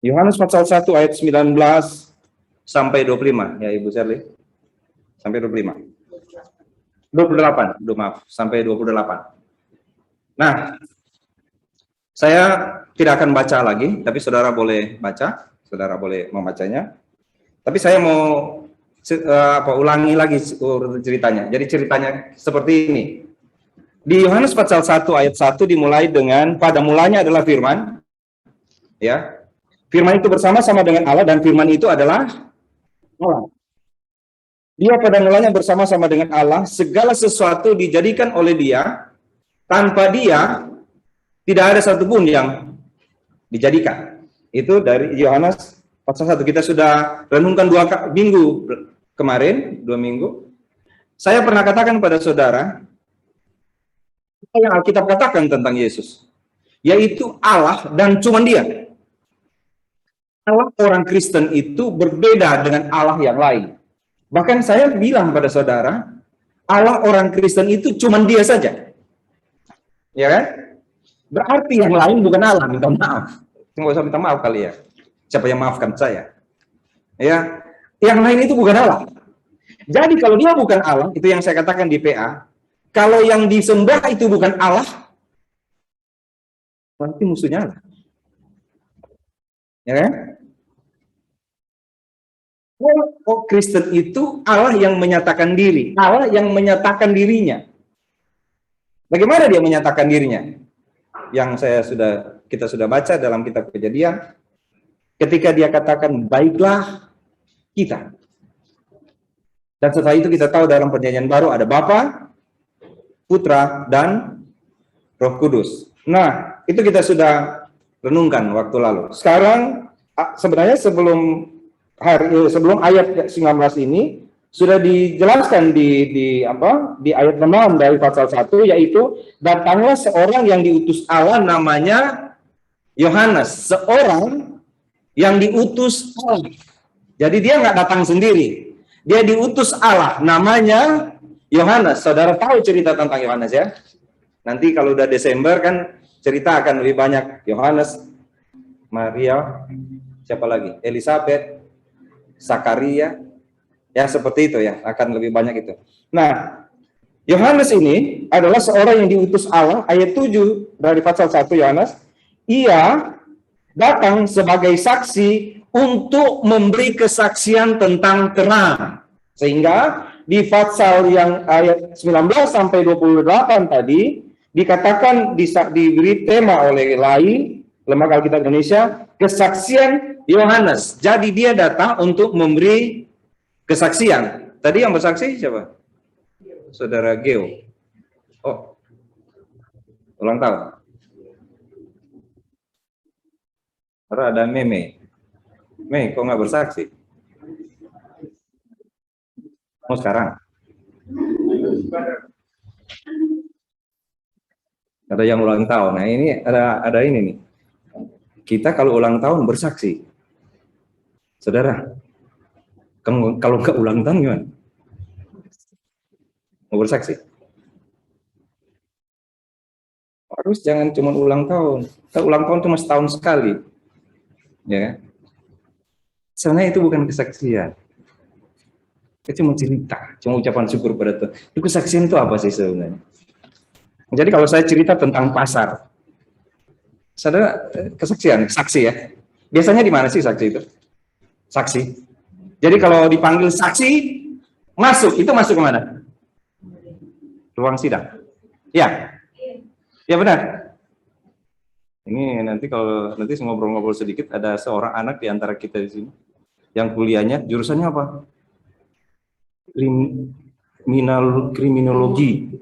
Yohanes pasal 1 ayat 19 sampai 25 ya Ibu Sherly. Sampai 25. 28, maaf, sampai 28. Nah, saya tidak akan baca lagi, tapi saudara boleh baca, saudara boleh membacanya. Tapi saya mau ulangi lagi ceritanya. Jadi ceritanya seperti ini. Di Yohanes pasal 1 ayat 1 dimulai dengan pada mulanya adalah firman. Ya. Firman itu bersama-sama dengan Allah dan firman itu adalah Allah. Dia pada mulanya bersama-sama dengan Allah, segala sesuatu dijadikan oleh Dia, tanpa Dia tidak ada satupun yang dijadikan. Itu dari Yohanes pasal 1. Kita sudah renungkan 2 minggu kemarin, 2 minggu. Saya pernah katakan pada saudara, apa yang Alkitab katakan tentang Yesus, yaitu Allah dan cuma Dia. Allah orang Kristen itu berbeda dengan Allah yang lain. Bahkan saya bilang pada saudara, Allah orang Kristen itu cuma Dia saja. Ya kan? Berarti yang lain bukan Allah, minta maaf. Nggak usah minta maaf kali ya. Siapa yang maafkan saya? Ya, yang lain itu bukan Allah. Jadi kalau Dia bukan Allah, itu yang saya katakan di PA, kalau yang disembah itu bukan Allah, berarti musuhnya Allah. Ya kan? Oh, Kristen itu Allah yang menyatakan diri, Allah yang menyatakan dirinya. Bagaimana Dia menyatakan dirinya? Yang kita sudah baca dalam kitab Kejadian, ketika Dia katakan baiklah kita. Dan setelah itu kita tahu dalam Perjanjian Baru ada Bapa, Putra, dan Roh Kudus. Nah, itu kita sudah renungkan waktu lalu. Sekarang sebenarnya sebelum ayat 19 ini sudah dijelaskan di ayat 6 dari pasal 1, yaitu datanglah seorang yang diutus Allah namanya Yohanes, seorang yang diutus Allah. Jadi dia nggak datang sendiri, dia diutus Allah, namanya Yohanes. Saudara tahu cerita tentang Yohanes ya? Nanti kalau udah Desember kan cerita akan lebih banyak. Yohanes, Maria, siapa lagi? Elizabeth, Zakaria, ya seperti itu ya, akan lebih banyak itu. Nah, Yohanes ini adalah seorang yang diutus Allah, ayat 7 dari pasal 1 Yohanes. Ia datang sebagai saksi untuk memberi kesaksian tentang terang. Sehingga di pasal yang ayat 19 sampai 28 tadi dikatakan diberi tema oleh LAI, Lembaga Alkitab Indonesia, kesaksian Yohanes. Jadi dia datang untuk memberi kesaksian. Tadi yang bersaksi siapa? Saudara Geo. Oh, ulang tahun. Karena ada Meme. Kok nggak bersaksi? Oh sekarang. Ada yang ulang tahun. Nah ini ada ini nih. Kita kalau ulang tahun bersaksi. Saudara, kalau nggak ulang tahun gimana? Mau bersaksi? Harus jangan cuma ulang tahun. Kalau ulang tahun cuma setahun sekali. Ya. Sebenarnya itu bukan kesaksian. Itu cuma cerita, cuma ucapan syukur pada Tuhan. Itu kesaksian itu apa sih sebenarnya? Jadi kalau saya cerita tentang pasar, saudara kesaksian, saksi ya. Biasanya di mana sih saksi itu? Saksi. Jadi kalau dipanggil saksi, itu masuk ke mana? Ruang sidang. Ya. Ya benar. Ini nanti kalau ngobrol-ngobrol sedikit, ada seorang anak di antara kita di sini yang kuliahnya jurusannya apa? Kriminologi.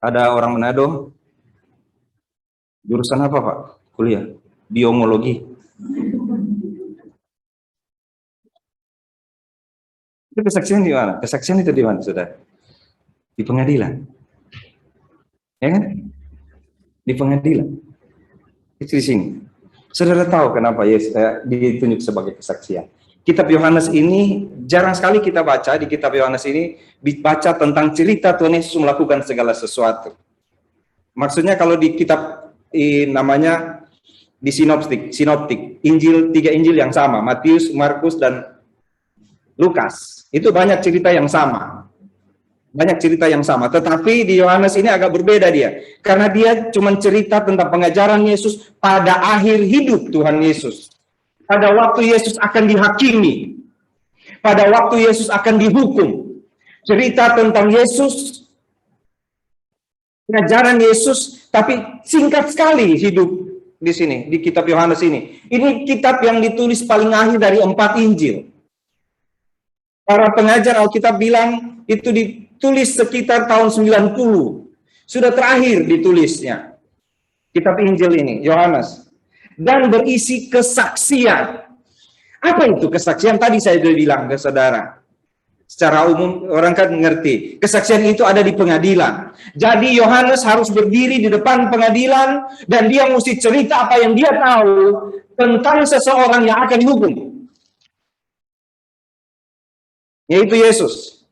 Ada orang Manado, jurusan apa Pak? Kuliah biologi. Itu kesaksian di mana? Kesaksian itu di mana, Saudara? Di pengadilan. Ya kan? Di pengadilan. Itu di sini. Saudara tahu kenapa Yesus ditunjuk sebagai kesaksian? Kitab Yohanes ini jarang sekali kita baca. Di kitab Yohanes ini dibaca tentang cerita Tuhan Yesus melakukan segala sesuatu. Maksudnya kalau di kitab namanya di sinoptik, Injil, 3 Injil yang sama, Matius, Markus, dan Lukas. Itu banyak cerita yang sama. Banyak cerita yang sama. Tetapi di Yohanes ini agak berbeda dia. Karena dia cuma cerita tentang pengajaran Yesus pada akhir hidup Tuhan Yesus. Pada waktu Yesus akan dihakimi. Pada waktu Yesus akan dihukum. Cerita tentang Yesus, pengajaran Yesus, tapi singkat sekali hidup di sini, di kitab Yohanes ini. Ini kitab yang ditulis paling akhir dari 4 Injil. Para pengajar Alkitab bilang itu ditulis sekitar tahun 90. Sudah terakhir ditulisnya. Kitab Injil ini, Yohanes. Dan berisi kesaksian. Apa itu kesaksian? Tadi saya sudah bilang ke saudara. Secara umum orang kan mengerti. Kesaksian itu ada di pengadilan. Jadi Yohanes harus berdiri di depan pengadilan dan dia mesti cerita apa yang dia tahu tentang seseorang yang akan dihukum. Yaitu Yesus.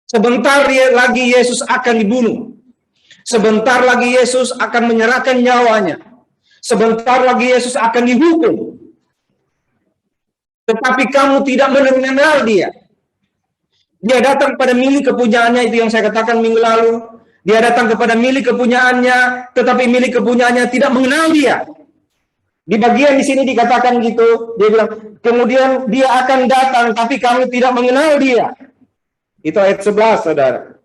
Sebentar lagi Yesus akan dibunuh. Sebentar lagi Yesus akan menyerahkan nyawanya. Sebentar lagi Yesus akan dihukum. Tetapi kamu tidak mengenal dia. Dia datang pada milik kepunyaannya, itu yang saya katakan minggu lalu. Dia datang kepada milik kepunyaannya, tetapi milik kepunyaannya tidak mengenal dia. Di bagian di sini dikatakan gitu, dia bilang, kemudian dia akan datang, tapi kamu tidak mengenal dia. Itu ayat 11, saudara.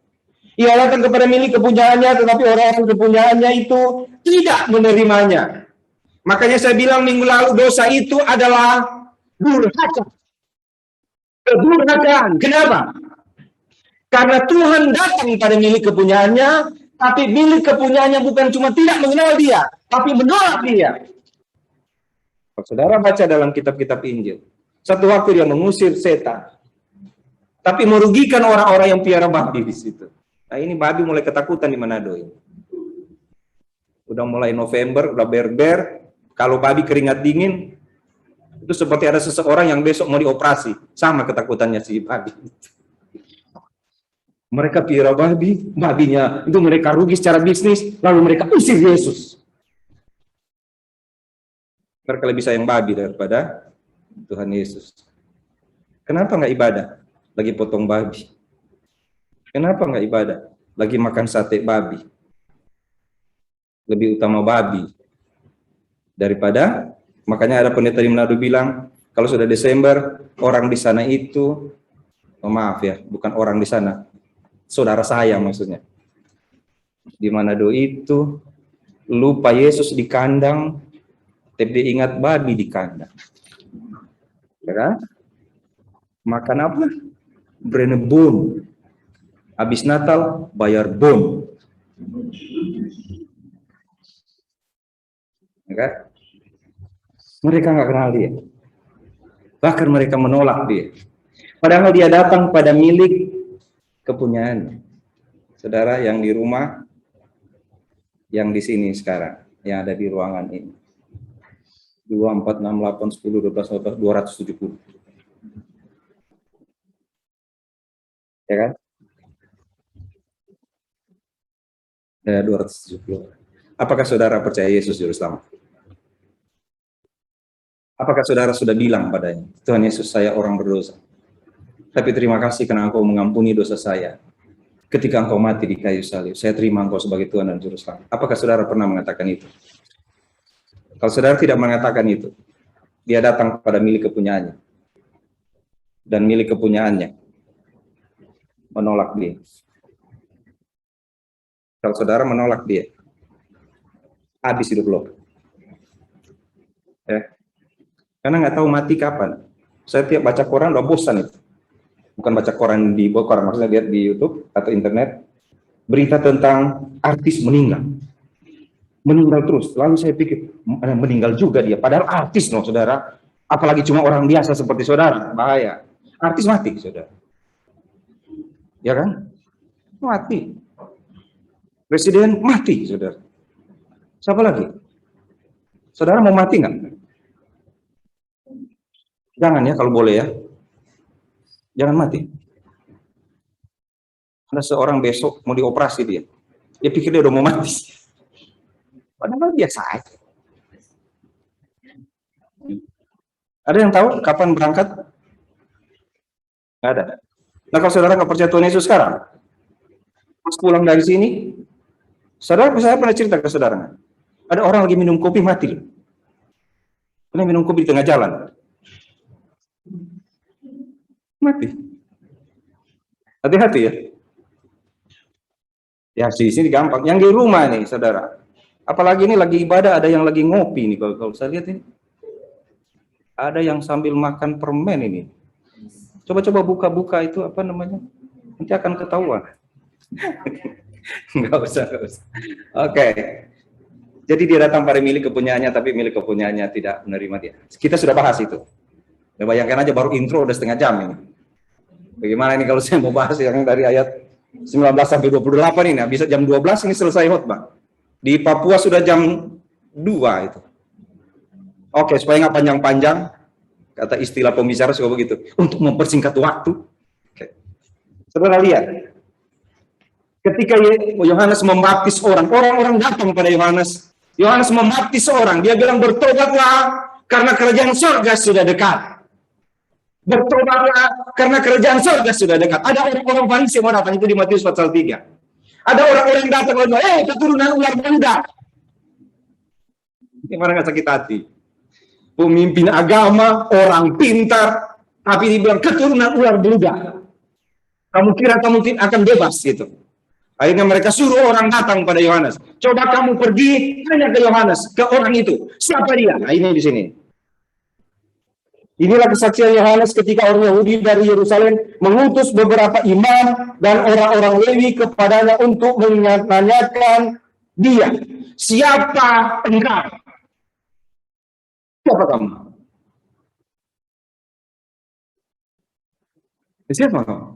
Ia datang kepada milik kepunyaannya, tetapi orang kepunyaannya itu tidak menerimanya. Makanya saya bilang minggu lalu, dosa itu adalah durhaka. Kedurhakaan. Kenapa? Karena Tuhan datang pada milik kepunyaannya, tapi milik kepunyaannya bukan cuma tidak mengenal dia, tapi menolak dia. Saudara baca dalam kitab-kitab Injil, satu waktu dia mengusir setan, tapi merugikan orang-orang yang piara babi di situ. Nah ini babi mulai ketakutan di Manado ini. Udah mulai November, udah berber, kalau babi keringat dingin, itu seperti ada seseorang yang besok mau dioperasi. Sama ketakutannya si babi. Mereka piara babi, babinya itu mereka rugi secara bisnis, lalu mereka usir Yesus. Mereka lebih sayang babi daripada Tuhan Yesus. Kenapa nggak ibadah? Lagi potong babi. Kenapa nggak ibadah? Lagi makan sate babi. Lebih utama babi daripada. Makanya ada pendeta di Manado bilang, kalau sudah Desember, orang di sana itu, oh maaf ya, bukan orang di sana, saudara saya maksudnya. Di Manado itu, lupa Yesus di kandang, tapi ingat babi di kandang. Ya kan? Makan apa? Brenebon. Habis Natal, bayar bon. Ya kan? Mereka nggak kenal dia. Bahkan mereka menolak dia. Padahal dia datang pada milik kepunyaannya. Saudara yang di rumah, yang di sini sekarang, yang ada di ruangan ini. 2, 4, 6, 8, 10, 12, 14, 270. Ya kan? Ya, 270. Apakah saudara percaya Yesus Juru Selamat? Apakah saudara sudah bilang padanya, Tuhan Yesus, saya orang berdosa, tapi terima kasih karena Engkau mengampuni dosa saya. Ketika Engkau mati di kayu salib, saya terima Engkau sebagai Tuhan dan Juru Selamat. Apakah saudara pernah mengatakan itu? Kalau saudara tidak mengatakan itu, dia datang pada milik kepunyaannya. Dan milik kepunyaannya menolak dia. Kalau saudara menolak dia, habis hidup lo. Ya. Karena nggak tahu mati kapan. Saya tiap baca koran udah bosan itu. Bukan baca koran di koran, maksudnya lihat di YouTube atau internet, berita tentang artis meninggal. Meninggal terus. Lalu saya pikir, meninggal juga dia. Padahal artis loh, saudara. Apalagi cuma orang biasa seperti saudara. Bahaya. Artis mati, saudara. Ya kan? Mati. Presiden mati, saudara. Siapa lagi? Saudara mau mati nggak? Jangan ya kalau boleh ya. Jangan mati. Ada seorang besok mau dioperasi dia. Dia pikir dia udah mau mati. Padahal biasa aja. Ada yang tahu kapan berangkat? Nggak ada. Nah kalau saudara nggak percaya Tuhan Yesus sekarang, pas pulang dari sini, saudara saya pernah cerita ke saudara, ada orang lagi minum kopi mati loh. Karena minum kopi di tengah jalan. Mati. Hati-hati ya. Ya di sini gampang. Yang di rumah nih saudara. Apalagi ini lagi ibadah, ada yang lagi ngopi nih. Kalau saya lihat ini, ada yang sambil makan permen ini. Coba-coba buka-buka itu apa namanya? Nanti akan ketahuan. Nggak usah. Oke. Jadi dia datang pada milik kepunyaannya, tapi milik kepunyaannya tidak menerima dia. Kita sudah bahas itu. Ya, bayangkan aja baru intro udah setengah jam ini. Bagaimana ini kalau saya mau bahas yang dari ayat 19 sampai 28 ini, bisa jam 12 ini selesai khotbah. Di Papua sudah jam 2 itu. Oke, supaya nggak panjang-panjang, kata istilah pembicara suka begitu, untuk mempersingkat waktu. Oke. Saudara lihat, ketika Yohanes membaptis orang-orang datang pada Yohanes. Yohanes membaptis orang, dia bilang bertobatlah karena kerajaan surga sudah dekat. Bertobatlah karena kerajaan surga sudah dekat. Ada orang-orang Farisi mau datang, itu di Matius pasal 3. Ada orang-orang yang datang, keturunan ular beluda. Gimana nggak sakit hati? Pemimpin agama, orang pintar, tapi dibilang keturunan ular beluda. Kamu kira kamu akan bebas gitu. Akhirnya mereka suruh orang datang pada Yohanes. Coba kamu pergi tanya ke Yohanes, ke orang itu. Siapa dia? Nah, ini di sini. Inilah kesaksian Yohanes ketika orang Yahudi dari Yerusalem mengutus beberapa imam dan orang-orang Lewi kepadanya untuk menanyakan dia. Siapa engkau? Siapa kamu? Siapa kamu?